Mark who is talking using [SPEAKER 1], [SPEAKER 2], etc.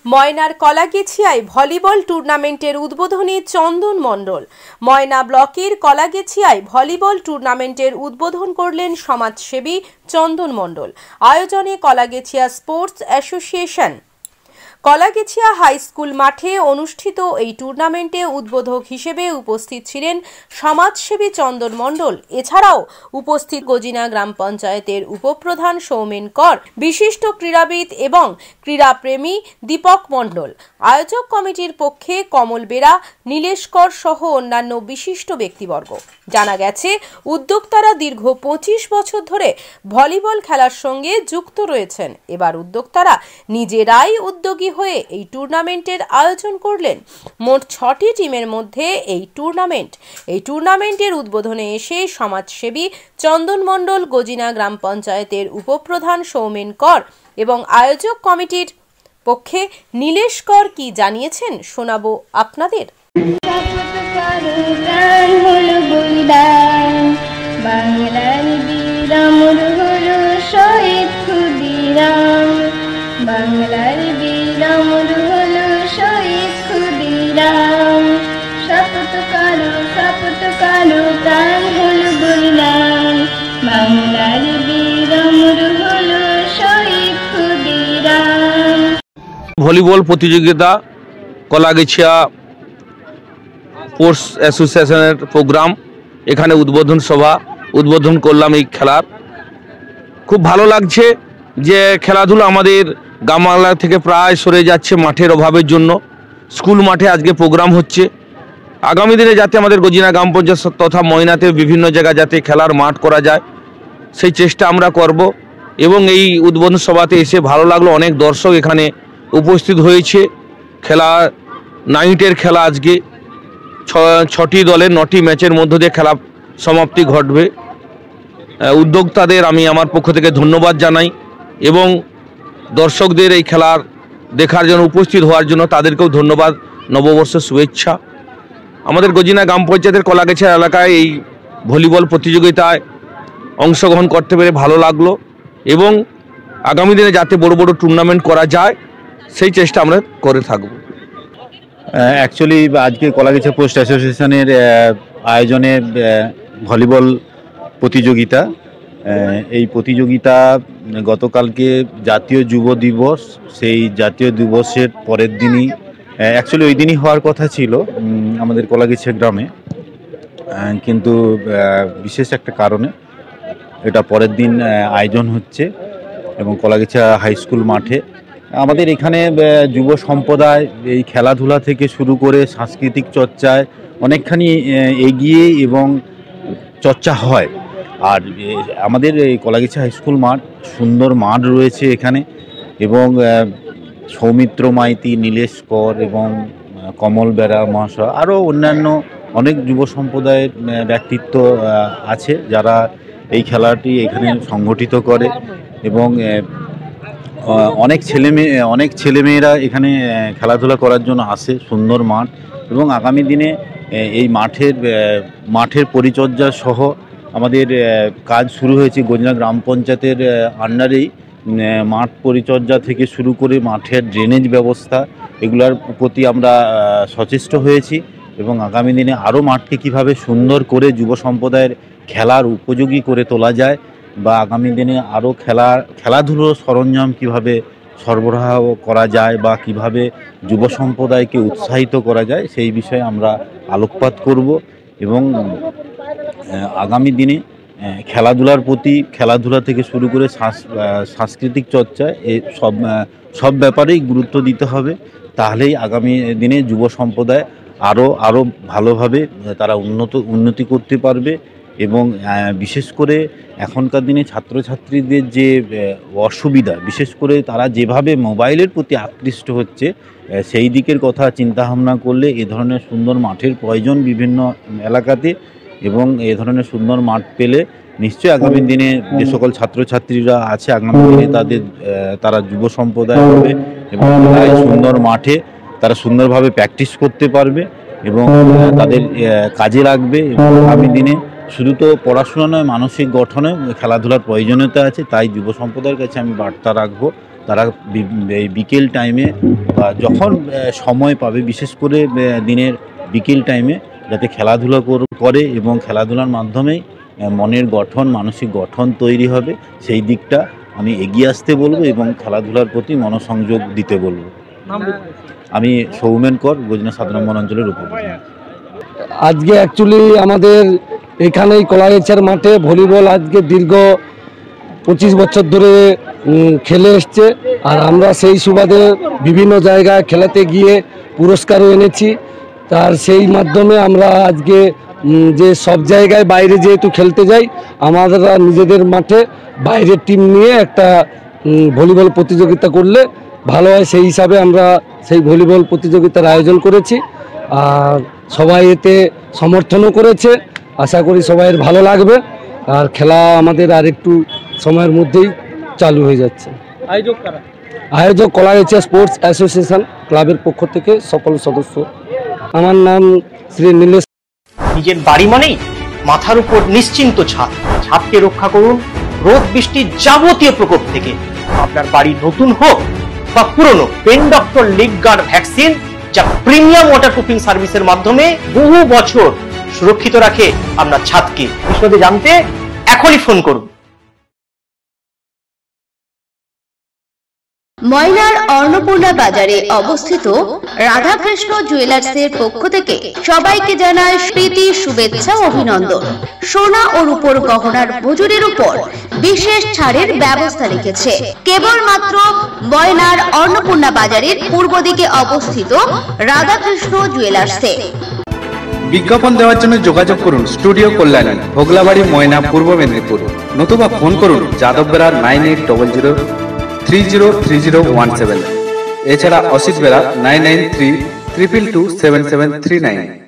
[SPEAKER 1] ময়নার কলাগেছিয়ায় ভলিবল টুর্নামেন্টের উদ্বোধনী চন্দন মণ্ডল। ময়না ব্লকের কলাগেছিয়ায় ভলিবল টুর্নামেন্টের উদ্বোধন করলেন সমাজসেবী চন্দন মণ্ডল। আয়োজনে Kalagechhia sports association. Kalagechhia high school মাঠে অনুষ্ঠিত এই টুর্নামেন্টে উদ্বোধক হিসেবে উপস্থিত ছিলেন সমাজসেবী চন্দন মণ্ডল। এছাড়াও উপস্থিত গজিনা গ্রাম পঞ্চায়েতের উপপ্রধান সৌমেন কর, বিশিষ্ট ক্রীড়াবিদ এবং ক্রীড়াপ্রেমী দীপক মণ্ডল। আয়োজক কমিটির পক্ষে কমল বেরা, নীলেশ কর সহ অন্যান্য বিশিষ্ট ব্যক্তিবর্গ। জানা গেছে, উদ্যোক্তারা দীর্ঘ 25 বছর ধরে ভলিবল খেলার সঙ্গে যুক্ত রয়েছেন। এবার উদ্যোক্তারা নিজেরাই উদ্যোগী হয়ে এই টুর্নামেন্টের আয়োজন করলেন। মোট 6টি টিমের মধ্যে এই টুর্নামেন্টের উদ্বোধনে এসে সমাজসেবী চন্দন মণ্ডল, গজিনা গ্রাম পঞ্চায়েতের উপপ্রধান সৌমেন কর এবং আয়োজক কমিটির পক্ষে নীলেশ কর কি জানিয়েছেন শোনাবো আপনাদের।
[SPEAKER 2] বাংলার বীর অমর হলো শহীদ ক্ষুদিরাম, বাংলার বীর অমর হলো শহীদ ক্ষুদিরাম। শপথ করো প্রাণ হলো বলিদান, বাংলার বীর অমর হলো শহীদ ক্ষুদিরাম।
[SPEAKER 3] ভলিবল প্রতিযোগিতা কলাগেছিয়া স্পোর্টস অ্যাসোসিয়েশনের প্রোগ্রাম, এখানে উদ্বোধন করলাম এই খেলার। খুব ভালো লাগছে যে খেলাধুলা আমাদের গ্রাম বাংলা থেকে প্রায় সরে যাচ্ছে মাঠের অভাবের জন্য। স্কুল মাঠে আজকে প্রোগ্রাম হচ্ছে। আগামী দিনে যাতে আমাদের গজিনা গ্রাম পঞ্চায়েত তথা ময়নাতে বিভিন্ন জায়গায় যাতে খেলার মাঠ করা যায় সেই চেষ্টা আমরা করব। এবং এই উদ্বোধন সভাতে এসে ভালো লাগলো, অনেক দর্শক এখানে উপস্থিত হয়েছে। খেলা নাইটের খেলা, আজকে 6টি দলের 9টি ম্যাচের মধ্য দিয়ে খেলা সমাপ্তি ঘটবে। উদ্যোক্তাদের আমি আমার পক্ষ থেকে ধন্যবাদ জানাই এবং দর্শকদের এই খেলার দেখার জন্য উপস্থিত হওয়ার জন্য তাদেরকেও ধন্যবাদ, নববর্ষের শুভেচ্ছা। আমাদের গজিনা গ্রাম পঞ্চায়েতের কলাগেছিয়া এলাকায় এই ভলিবল প্রতিযোগিতায় অংশগ্রহণ করতে পেরে ভালো লাগলো এবং আগামী দিনে যাতে বড় বড় টুর্নামেন্ট করা যায় সেই চেষ্টা আমরা করে থাকব।
[SPEAKER 4] অ্যাকচুয়ালি আজকে কলাগেছিয়া স্পোর্টস অ্যাসোসিয়েশনের আয়োজনে ভলিবল প্রতিযোগিতা, এই প্রতিযোগিতা গতকালকে জাতীয় যুব দিবস, সেই জাতীয় দিবসের পরের দিনই, অ্যাকচুয়ালি ওই দিনই হওয়ার কথা ছিল আমাদের কলাগেছিয়া গ্রামে, কিন্তু বিশেষ একটা কারণে এটা পরের দিন আয়োজন হচ্ছে এবং কলাগেছিয়া হাই স্কুল মাঠে। আমাদের এখানে যুব সম্প্রদায় এই খেলাধুলা থেকে শুরু করে সাংস্কৃতিক চর্চায় অনেকখানি এগিয়ে এবং চর্চা হয়। আর আমাদের এই কলাগেছিয়া হাই স্কুল মাঠ, সুন্দর মাঠ রয়েছে এখানে এবং সৌমিত্র মাইতি, নীলেশ কর এবং কমল বেরা মহাশয়, আরও অন্যান্য অনেক যুব সম্প্রদায়ের ব্যক্তিত্ব আছে যারা এই খেলাটি এখানে সংগঠিত করে এবং অনেক ছেলেমেয়েরা এখানে খেলাধুলা করার জন্য আসে। সুন্দর মাঠ এবং আগামী দিনে এই মাঠের পরিচর্যা সহ আমাদের কাজ শুরু হয়েছে গজিনা গ্রাম পঞ্চায়েতের আন্ডারেই। মাঠ পরিচর্যা থেকে শুরু করে মাঠের ড্রেনেজ ব্যবস্থা, এগুলোর প্রতি আমরা সচেষ্ট হয়েছি এবং আগামী দিনে আরও মাঠকে কীভাবে সুন্দর করে যুব সম্প্রদায়ের খেলার উপযোগী করে তোলা যায় বা আগামী দিনে আরও খেলাধুলোর সরঞ্জাম কিভাবে সরবরাহ করা যায় বা কিভাবে যুব সম্প্রদায়কে উৎসাহিত করা যায় সেই বিষয়ে আমরা আলোকপাত করব এবং আগামী দিনে খেলাধুলা থেকে শুরু করে সাংস্কৃতিক চর্চা সব ব্যাপারেই গুরুত্ব দিতে হবে। তাহলেই আগামী দিনে যুব সম্প্রদায় আরও ভালোভাবে তারা উন্নতি করতে পারবে এবং বিশেষ করে এখনকার দিনে ছাত্রছাত্রীদের যে অসুবিধা, বিশেষ করে তারা যেভাবে মোবাইলের প্রতি আকৃষ্ট হচ্ছে সেই দিকের কথা চিন্তাভাবনা করলে এ ধরনের সুন্দর মাঠের প্রয়োজন বিভিন্ন এলাকাতে এবং এ ধরনের সুন্দর মাঠ পেলে নিশ্চয়ই আগামী দিনে যে সকল ছাত্রছাত্রীরা আছে আগামী দিনে তারা যুব সম্প্রদায় হবে এবং সুন্দর মাঠে তারা সুন্দরভাবে প্র্যাকটিস করতে পারবে এবং তাদের কাজে লাগবে এবং আগামী দিনে শুধু তো পড়াশোনা নয়, মানসিক গঠনে খেলাধুলার প্রয়োজনীয়তা আছে। তাই যুব সম্প্রদায়ের কাছে আমি বার্তা রাখবো তারা এই বিকেল টাইমে বা যখন সময় পাবে, বিশেষ করে দিনের বিকেল টাইমে যাতে খেলাধুলা করে এবং খেলাধুলার মাধ্যমেই মনের গঠন, মানসিক গঠন তৈরি হবে, সেই দিকটা আমি এগিয়ে আসতে বলবো এবং খেলাধুলার প্রতি মনোসংযোগ দিতে বলবো। আমি সৌমেন কর, গজনা 7 নম্বর অঞ্চলের উপপ্রধান।
[SPEAKER 5] আজকে অ্যাকচুয়ালি আমাদের এখানেই কলাগাছিয়ার মাঠে ভলিবল আজকে দীর্ঘ 25 বছর ধরে খেলে এসছে, আর আমরা সেই সুবাদে বিভিন্ন জায়গায় খেলাতে গিয়ে পুরস্কারও এনেছি। তার সেই মাধ্যমে আমরা আজকে যে সব জায়গায় বাইরে যেহেতু খেলতে যাই, আমাদের নিজেদের মাঠে বাইরের টিম নিয়ে একটা ভলিবল প্রতিযোগিতা করলে ভালো হয়, সেই হিসাবে আমরা সেই ভলিবল প্রতিযোগিতার আয়োজন করেছি। আর সবাই এতে সমর্থনও করেছে, আশা করি সবাইয়ের ভালো লাগবে। আর খেলা আমাদের আর একটু সময়ের মধ্যেই চালু হয়ে যাচ্ছে। আয়োজক কলাগাছিয়া স্পোর্টস অ্যাসোসিয়েশন ক্লাবের পক্ষ থেকে সকল সদস্য। আমার নাম শ্রী নীলেশ।
[SPEAKER 6] নিজের বাড়ি মানেই মাথার উপর নিশ্চিন্ত ছাদ। ছাদকে রক্ষা করুন রোদ বৃষ্টির যাবতীয় প্রকোপ থেকে। আপনার বাড়ি নতুন হোক বা পুরনো, pen doctor leak guard vaccine, যা প্রিমিয়াম ওয়াটারপ্রুফিং সার্ভিসের মাধ্যমে বহু বছর সুরক্ষিত রাখে আপনার ছাদকে। বিশদে জানতে এখনই ফোন করুন।
[SPEAKER 7] ময়নার অন্নপূর্ণা বাজারে অবস্থিত রাধাকৃষ্ণ জুয়েলার্সের পক্ষ থেকে সবাইকে জানায় প্রীতি, শুভেচ্ছা, অভিনন্দন। সোনা ও রূপোর গহনার মজুরির উপর বিশেষ ছাড়ের ব্যবস্থা রেখেছে কেবলমাত্র ময়নার অন্নপূর্ণা বাজারের পূর্ব দিকে অবস্থিত রাধাকৃষ্ণ জুয়েলার্সে।
[SPEAKER 8] বিজ্ঞাপন দেওয়ার জন্য যোগাযোগ করুন স্টুডিও কল্যাণী, ভোগলাবাড়ি, ময়না, পূর্ব মেদিনীপুর, নতুবা ফোন করুন যাদববেড়া 9800303017। এছাড়া অসিত বেড়া 9932227739।